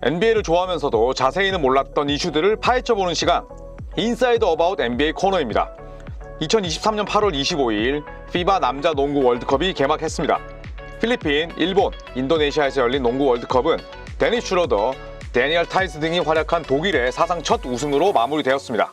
NBA를 좋아하면서도 자세히는 몰랐던 이슈들을 파헤쳐보는 시간, 인사이드 어바웃 NBA 코너입니다. 2023년 8월 25일 FIBA 남자 농구 월드컵이 개막했습니다. 필리핀, 일본, 인도네시아에서 열린 농구 월드컵은 데니스 슈러더, 데니얼 타이스 등이 활약한 독일의 사상 첫 우승으로 마무리되었습니다.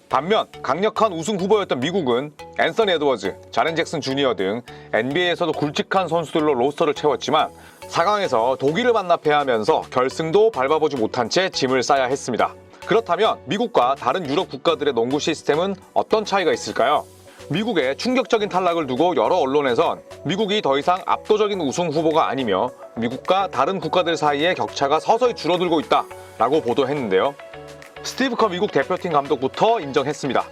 반면 강력한 우승 후보였던 미국은 앤서니 에드워즈, 자렌 잭슨 주니어 등 NBA에서도 굵직한 선수들로 로스터를 채웠지만 4강에서 독일을 만나 패하면서 결승도 밟아보지 못한 채 짐을 싸야 했습니다. 그렇다면 미국과 다른 유럽 국가들의 농구 시스템은 어떤 차이가 있을까요? 미국의 충격적인 탈락을 두고 여러 언론에선 미국이 더 이상 압도적인 우승 후보가 아니며 미국과 다른 국가들 사이의 격차가 서서히 줄어들고 있다라고 보도했는데요. 스티브 커 미국 대표팀 감독부터 인정했습니다.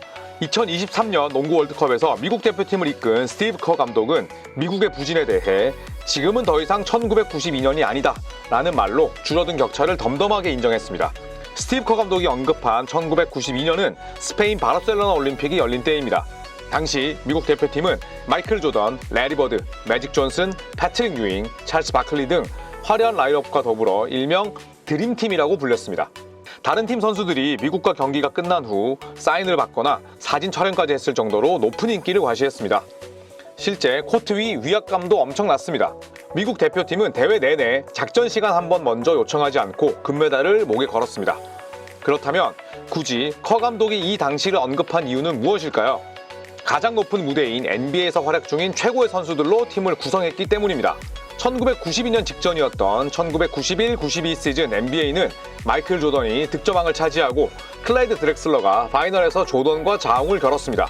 2023년 농구 월드컵에서 미국 대표팀을 이끈 스티브 커 감독은 미국의 부진에 대해 지금은 더 이상 1992년이 아니다 라는 말로 줄어든 격차를 덤덤하게 인정했습니다. 스티브 커 감독이 언급한 1992년은 스페인 바르셀로나 올림픽이 열린 때입니다. 당시 미국 대표팀은 마이클 조던, 레리 버드, 매직 존슨, 패트릭 유잉, 찰스 바클리 등 화려한 라인업과 더불어 일명 드림팀이라고 불렸습니다. 다른 팀 선수들이 미국과 경기가 끝난 후 사인을 받거나 사진 촬영까지 했을 정도로 높은 인기를 과시했습니다. 실제 코트 위 위압감도 엄청났습니다. 미국 대표팀은 대회 내내 작전 시간 한 번 먼저 요청하지 않고 금메달을 목에 걸었습니다. 그렇다면 굳이 커 감독이 이 당시를 언급한 이유는 무엇일까요? 가장 높은 무대인 NBA에서 활약 중인 최고의 선수들로 팀을 구성했기 때문입니다. 1992년 직전이었던 1991-92 시즌 NBA는 마이클 조던이 득점왕을 차지하고 클라이드 드렉슬러가 파이널에서 조던과 자웅을 겨뤘습니다.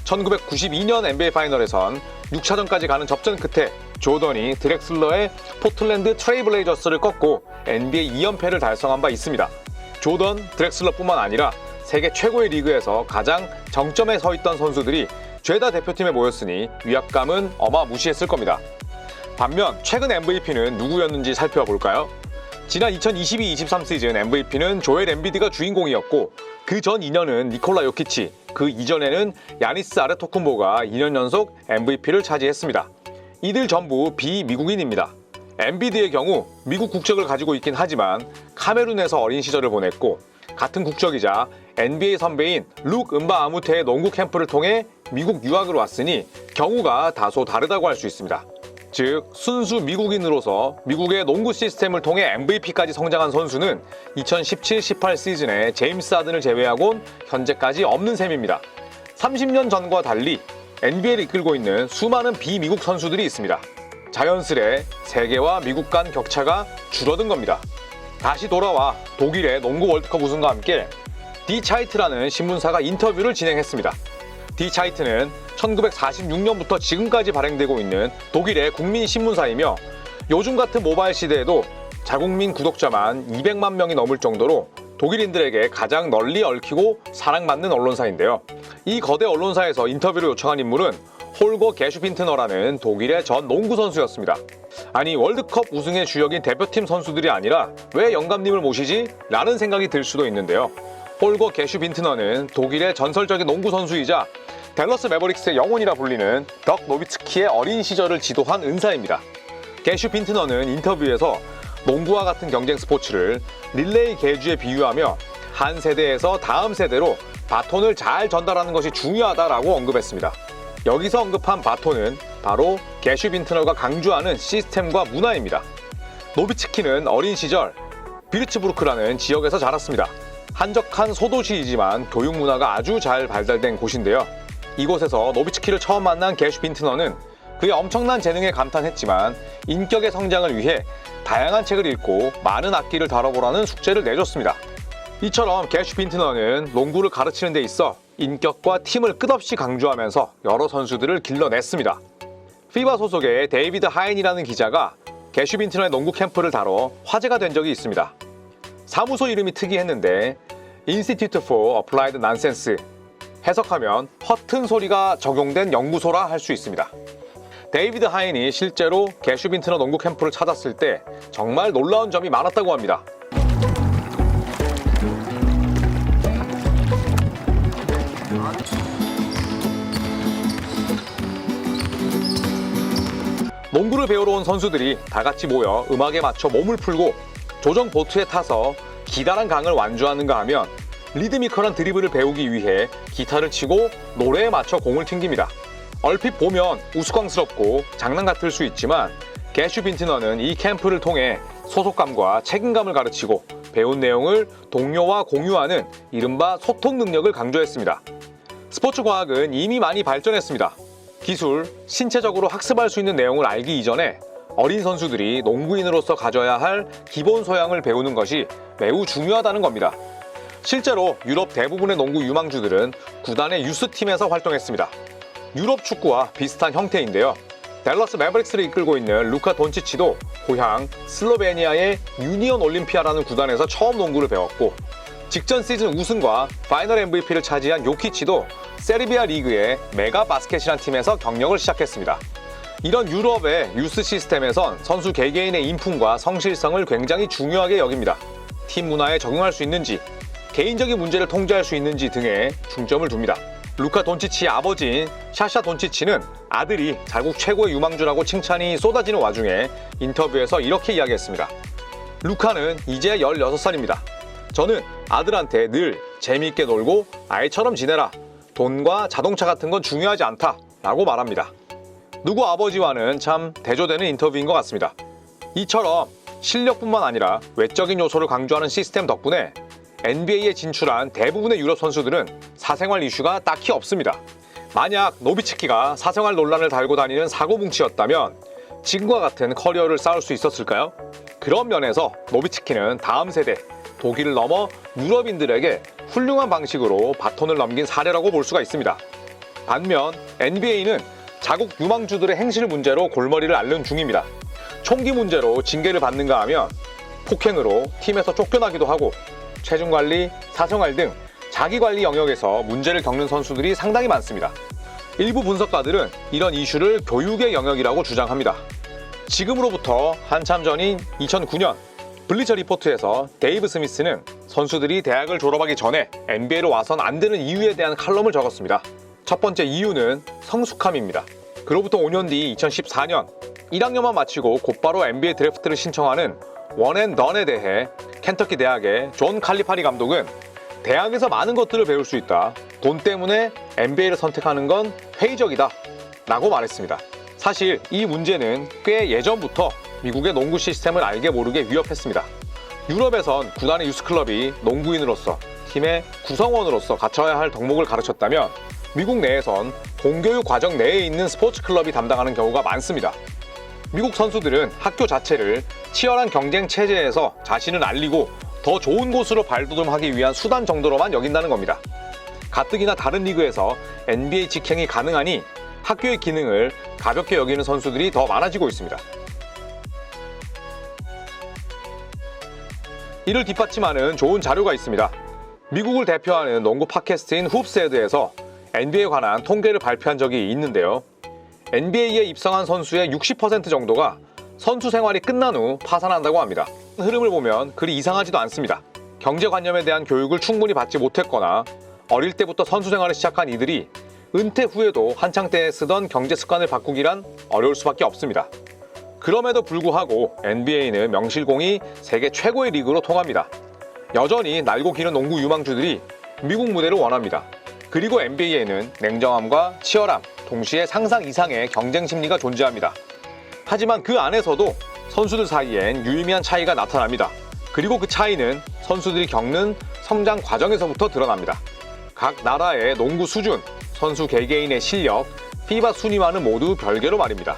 1992년 NBA 파이널에선 6차전까지 가는 접전 끝에 조던이 드렉슬러의 포틀랜드 트레이블레이저스를 꺾고 NBA 2연패를 달성한 바 있습니다. 조던, 드렉슬러뿐만 아니라 세계 최고의 리그에서 가장 정점에 서 있던 선수들이 죄다 대표팀에 모였으니 위압감은 어마무시했을 겁니다. 반면 최근 MVP는 누구였는지 살펴볼까요? 지난 2022-23 시즌 MVP는 조엘 엠비드가 주인공이었고 그 전 2년은 니콜라 요키치, 그 이전에는 야니스 아데토쿤보가 2년 연속 MVP를 차지했습니다. 이들 전부 비미국인입니다. 엠비드의 경우 미국 국적을 가지고 있긴 하지만 카메룬에서 어린 시절을 보냈고 같은 국적이자 NBA 선배인 룩 은바 아무테의 농구 캠프를 통해 미국 유학을 왔으니 경우가 다소 다르다고 할 수 있습니다. 즉 순수 미국인으로서 미국의 농구 시스템을 통해 MVP까지 성장한 선수는 2017-18 시즌에 제임스 하든을 제외하곤 현재까지 없는 셈입니다. 30년 전과 달리 NBA를 이끌고 있는 수많은 비미국 선수들이 있습니다. 자연스레 세계와 미국 간 격차가 줄어든 겁니다. 다시 돌아와 독일의 농구 월드컵 우승과 함께 디 차이트라는 신문사가 인터뷰를 진행했습니다. 디 차이트는 1946년부터 지금까지 발행되고 있는 독일의 국민 신문사이며 요즘 같은 모바일 시대에도 자국민 구독자만 200만 명이 넘을 정도로 독일인들에게 가장 널리 얽히고 사랑받는 언론사인데요. 이 거대 언론사에서 인터뷰를 요청한 인물은 홀거 게슈빈트너라는 독일의 전 농구 선수였습니다. 아니 월드컵 우승의 주역인 대표팀 선수들이 아니라 왜 영감님을 모시지? 라는 생각이 들 수도 있는데요. 홀거 게슈빈트너는 독일의 전설적인 농구 선수이자 댈러스 매버릭스의 영혼이라 불리는 덕 노비츠키의 어린 시절을 지도한 은사입니다. 게슈빈트너는 인터뷰에서 농구와 같은 경쟁 스포츠를 릴레이 계주에 비유하며 한 세대에서 다음 세대로 바톤을 잘 전달하는 것이 중요하다라고 언급했습니다. 여기서 언급한 바톤은 바로 게슈빈트너가 강조하는 시스템과 문화입니다. 노비츠키는 어린 시절 비르츠부르크라는 지역에서 자랐습니다. 한적한 소도시이지만 교육 문화가 아주 잘 발달된 곳인데요. 이곳에서 노비츠키를 처음 만난 게슈빈트너는 그의 엄청난 재능에 감탄했지만 인격의 성장을 위해 다양한 책을 읽고 많은 악기를 다뤄보라는 숙제를 내줬습니다. 이처럼 게슈빈트너는 농구를 가르치는 데 있어 인격과 팀을 끝없이 강조하면서 여러 선수들을 길러냈습니다. FIBA 소속의 데이비드 하인이라는 기자가 게슈빈트너의 농구 캠프를 다뤄 화제가 된 적이 있습니다. 사무소 이름이 특이했는데 Institute for Applied Nonsense, 해석하면 허튼 소리가 적용된 연구소라 할 수 있습니다. 데이비드 하인이 실제로 게슈빈트너 농구 캠프를 찾았을 때 정말 놀라운 점이 많았다고 합니다. 농구를 배우러 온 선수들이 다 같이 모여 음악에 맞춰 몸을 풀고 조정 보트에 타서 기다란 강을 완주하는가 하면 리드미컬한 드리블을 배우기 위해 기타를 치고 노래에 맞춰 공을 튕깁니다. 얼핏 보면 우스꽝스럽고 장난 같을 수 있지만 개슈 빈트너는 이 캠프를 통해 소속감과 책임감을 가르치고 배운 내용을 동료와 공유하는 이른바 소통 능력을 강조했습니다. 스포츠 과학은 이미 많이 발전했습니다. 기술, 신체적으로 학습할 수 있는 내용을 알기 이전에 어린 선수들이 농구인으로서 가져야 할 기본 소양을 배우는 것이 매우 중요하다는 겁니다. 실제로 유럽 대부분의 농구 유망주들은 구단의 유스팀에서 활동했습니다. 유럽 축구와 비슷한 형태인데요. 댈러스 매버릭스를 이끌고 있는 루카 돈치치도 고향 슬로베니아의 유니온 올림피아라는 구단에서 처음 농구를 배웠고, 직전 시즌 우승과 파이널 MVP를 차지한 요키치도 세르비아 리그의 메가 바스켓이라는 팀에서 경력을 시작했습니다. 이런 유럽의 유스 시스템에선 선수 개개인의 인품과 성실성을 굉장히 중요하게 여깁니다. 팀 문화에 적응할 수 있는지, 개인적인 문제를 통제할 수 있는지 등에 중점을 둡니다. 루카 돈치치의 아버지인 샤샤 돈치치는 아들이 자국 최고의 유망주라고 칭찬이 쏟아지는 와중에 인터뷰에서 이렇게 이야기했습니다. 루카는 이제 16살입니다. 저는 아들한테 늘 재미있게 놀고 아이처럼 지내라. 돈과 자동차 같은 건 중요하지 않다. 라고 말합니다. 누구 아버지와는 참 대조되는 인터뷰인 것 같습니다. 이처럼 실력뿐만 아니라 외적인 요소를 강조하는 시스템 덕분에 NBA에 진출한 대부분의 유럽 선수들은 사생활 이슈가 딱히 없습니다. 만약 노비츠키가 사생활 논란을 달고 다니는 사고뭉치였다면 지금과 같은 커리어를 쌓을 수 있었을까요? 그런 면에서 노비츠키는 다음 세대, 독일을 넘어 유럽인들에게 훌륭한 방식으로 바톤을 넘긴 사례라고 볼 수가 있습니다. 반면 NBA는 자국 유망주들의 행실 문제로 골머리를 앓는 중입니다. 총기 문제로 징계를 받는가 하면 폭행으로 팀에서 쫓겨나기도 하고, 체중관리, 사생활 등 자기관리 영역에서 문제를 겪는 선수들이 상당히 많습니다. 일부 분석가들은 이런 이슈를 교육의 영역이라고 주장합니다. 지금으로부터 한참 전인 2009년 블리처 리포트에서 데이브 스미스는 선수들이 대학을 졸업하기 전에 NBA로 와선 안 되는 이유에 대한 칼럼을 적었습니다. 첫 번째 이유는 성숙함입니다. 그로부터 5년 뒤 2014년 1학년만 마치고 곧바로 NBA 드래프트를 신청하는 원앤던에 대해 켄터키 대학의 존 칼리파리 감독은 대학에서 많은 것들을 배울 수 있다. 돈 때문에 NBA를 선택하는 건 회의적이다. 라고 말했습니다. 사실 이 문제는 꽤 예전부터 미국의 농구 시스템을 알게 모르게 위협했습니다. 유럽에선 구단의 유스클럽이 농구인으로서 팀의 구성원으로서 갖춰야 할 덕목을 가르쳤다면 미국 내에선 공교육 과정 내에 있는 스포츠 클럽이 담당하는 경우가 많습니다. 미국 선수들은 학교 자체를 치열한 경쟁 체제에서 자신을 알리고 더 좋은 곳으로 발돋움하기 위한 수단 정도로만 여긴다는 겁니다. 가뜩이나 다른 리그에서 NBA 직행이 가능하니 학교의 기능을 가볍게 여기는 선수들이 더 많아지고 있습니다. 이를 뒷받침하는 좋은 자료가 있습니다. 미국을 대표하는 농구 팟캐스트인 훅스헤드에서 NBA에 관한 통계를 발표한 적이 있는데요. NBA에 입성한 선수의 60% 정도가 선수 생활이 끝난 후 파산한다고 합니다. 흐름을 보면 그리 이상하지도 않습니다. 경제관념에 대한 교육을 충분히 받지 못했거나 어릴 때부터 선수 생활을 시작한 이들이 은퇴 후에도 한창 때 쓰던 경제 습관을 바꾸기란 어려울 수밖에 없습니다. 그럼에도 불구하고 NBA는 명실공히 세계 최고의 리그로 통합니다. 여전히 날고 기는 농구 유망주들이 미국 무대를 원합니다. 그리고 NBA에는 냉정함과 치열함, 동시에 상상 이상의 경쟁 심리가 존재합니다. 하지만 그 안에서도 선수들 사이엔 유의미한 차이가 나타납니다. 그리고 그 차이는 선수들이 겪는 성장 과정에서부터 드러납니다. 각 나라의 농구 수준, 선수 개개인의 실력, 피바 순위와는 모두 별개로 말입니다.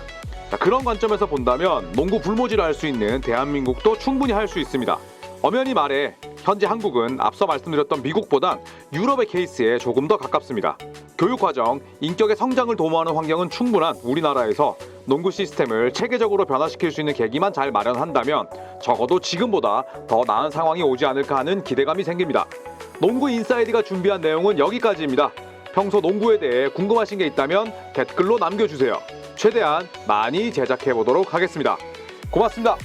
그런 관점에서 본다면 농구 불모지를 할 수 있는 대한민국도 충분히 할 수 있습니다. 엄연히 말해 현재 한국은 앞서 말씀드렸던 미국보단 유럽의 케이스에 조금 더 가깝습니다. 교육과정, 인격의 성장을 도모하는 환경은 충분한 우리나라에서 농구 시스템을 체계적으로 변화시킬 수 있는 계기만 잘 마련한다면 적어도 지금보다 더 나은 상황이 오지 않을까 하는 기대감이 생깁니다. 농구 인사이드가 준비한 내용은 여기까지입니다. 평소 농구에 대해 궁금하신 게 있다면 댓글로 남겨주세요. 최대한 많이 제작해보도록 하겠습니다. 고맙습니다.